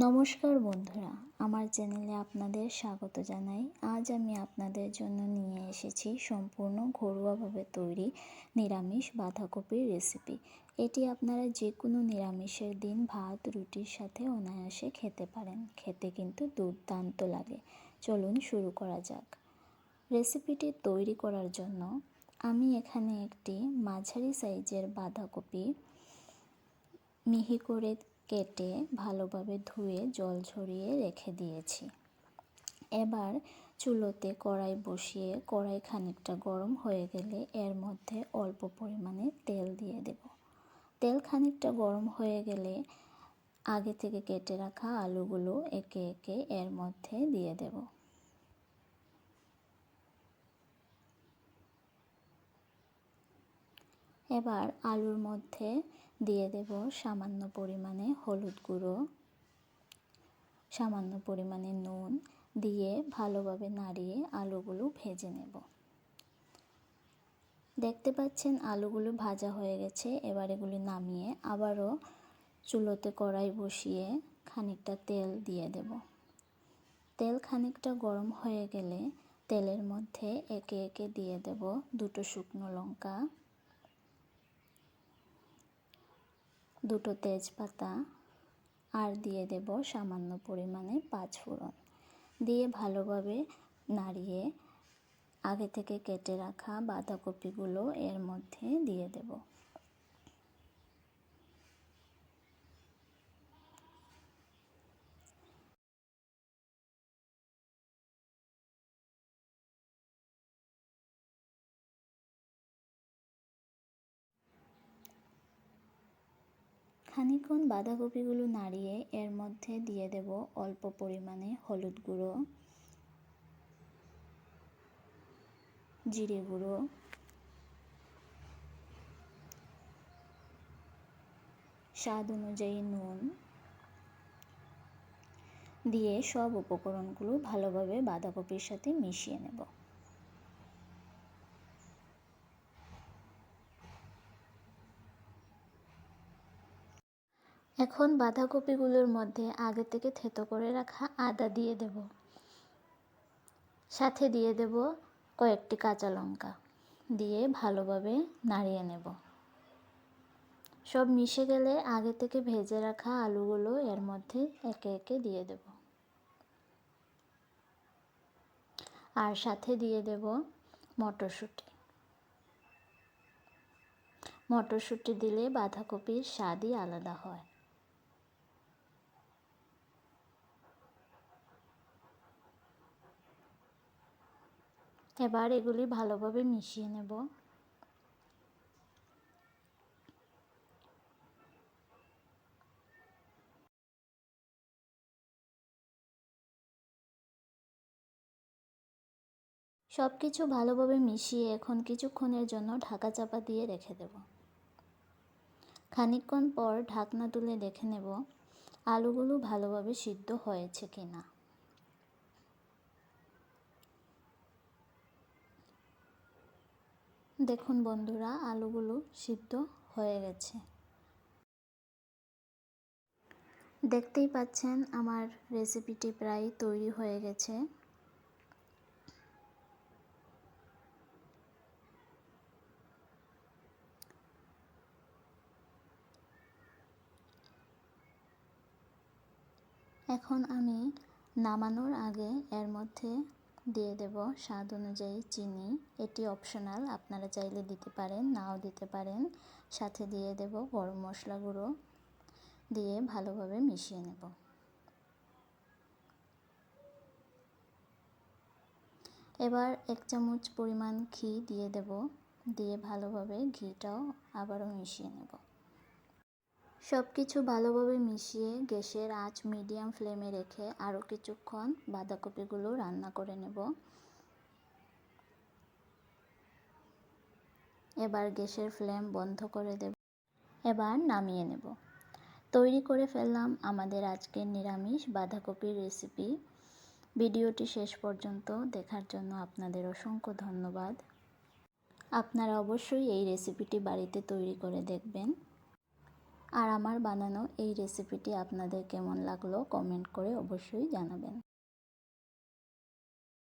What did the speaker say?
নমস্কার বন্ধুরা, আমার চ্যানেলে আপনাদের স্বাগত জানাই। আজ আমি আপনাদের জন্য নিয়ে এসেছি সম্পূর্ণ ঘরোয়াভাবে তৈরি নিরামিষ বাঁধাকপির রেসিপি। এটি আপনারা যে কোনো নিরামিষের দিন ভাত রুটির সাথে অনায়াসে খেতে পারেন। খেতে কিন্তু দুর্দান্ত লাগে। চলুন শুরু করা যাক। রেসিপিটি তৈরি করার জন্য আমি এখানে একটি মাঝারি সাইজের বাঁধাকপি মিহি করে কেটে ভালোভাবে ধুয়ে জল ঝরিয়ে রেখে দিয়েছি। এবার চুলোতে কড়াই বসিয়ে কড়াই খানিকটা গরম হয়ে গেলে এর মধ্যে অল্প পরিমাণে তেল দিয়ে দেব। তেল খানিকটা গরম হয়ে গেলে আগে থেকে কেটে রাখা আলুগুলো একে একে এর মধ্যে দিয়ে দেব। এবার আলুর মধ্যে দিয়ে দেব সামান্য পরিমাণে হলুদ গুঁড়ো, সামান্য পরিমাণে নুন দিয়ে ভালোভাবে নাড়িয়ে আলুগুলো ভেজে নেব। দেখতে পাচ্ছেন আলুগুলো ভাজা হয়ে গেছে। এবার এগুলি নামিয়ে আবারও চুলোতে কড়াই বসিয়ে খানিকটা তেল দিয়ে দেব। তেল খানিকটা গরম হয়ে গেলে তেলের মধ্যে একে একে দিয়ে দেব দুটো শুকনো লঙ্কা, দুটো তেজপাতা আর দিয়ে দেব সামান্য পরিমাণে পাঁচফোড়ন। দিয়ে ভালোভাবে নাড়িয়ে আগে থেকে কেটে রাখা বাঁধাকপিগুলো এর মধ্যে দিয়ে দেব। খানিকক্ষণ বাঁধাকপিগুলো নাড়িয়ে এর মধ্যে দিয়ে দেব অল্প পরিমাণে হলুদ গুঁড়ো, জিরে গুঁড়ো, স্বাদ অনুযায়ী নুন দিয়ে সব উপকরণগুলো ভালোভাবে বাঁধাকপির সাথে মিশিয়ে নেব। এখন বাঁধাকপিগুলোর মধ্যে আগে থেকে থেতো করে রাখা আদা দিয়ে দেব। সাথে দিয়ে দেব কয়েকটি কাঁচা লঙ্কা দিয়ে ভালোভাবে নাড়িয়ে নেব। সব মিশে গেলে আগে থেকে ভেজে রাখা আলুগুলো এর মধ্যে একে একে দিয়ে দেব। আর সাথে দিয়ে দেব মটরশুঁটি। মটরশুঁটি দিলে বাঁধাকপির স্বাদই আলাদা হয়। এবার এগুলি ভালোভাবে মিশিয়ে নেব। সব কিছু ভালোভাবে মিশিয়ে এখন কিছুক্ষণের জন্য ঢাকা চাপা দিয়ে রেখে দেব। খানিকক্ষণ পর ঢাকনা তুলে দেখে নেব আলুগুলো ভালোভাবে সিদ্ধ হয়েছে কিনা। দেখুন বন্ধুরা, আলুগুলো সিদ্ধ হয়ে গেছে। দেখতেই পাচ্ছেন আমার রেসিপিটি প্রায় তৈরি হয়ে গেছে। এখন আমি নামানোর আগে এর মধ্যে দিয়ে দেব স্বাদ অনুযায়ী চিনি। এটি অপশনাল, আপনারা চাইলে দিতে পারেন, নাও দিতে পারেন। সাথে দিয়ে দেব গরম মশলা গুঁড়ো দিয়ে ভালোভাবে মিশিয়ে নেব। এবার 1 চামচ পরিমাণ ঘি দিয়ে দেব। দিয়ে ভালোভাবে ঘিটাও আবারও মিশিয়ে নেব। সব কিছু ভালোভাবে মিশিয়ে গ্যাসের আঁচ মিডিয়াম ফ্লেমে রেখে আরও কিছুক্ষণ বাঁধাকপিগুলো রান্না করে নেব। এবার গ্যাসের ফ্লেম বন্ধ করে দেব। এবার নামিয়ে নেব। তৈরি করে ফেললাম আমাদের আজকের নিরামিষ বাঁধাকপির রেসিপি। ভিডিওটি শেষ পর্যন্ত দেখার জন্য আপনাদের অসংখ্য ধন্যবাদ। আপনারা অবশ্যই এই রেসিপিটি বাড়িতে তৈরি করে দেখবেন। আর আমার বানানো এই রেসিপিটি আপনাদের কেমন লাগলো কমেন্ট করে অবশ্যই জানাবেন।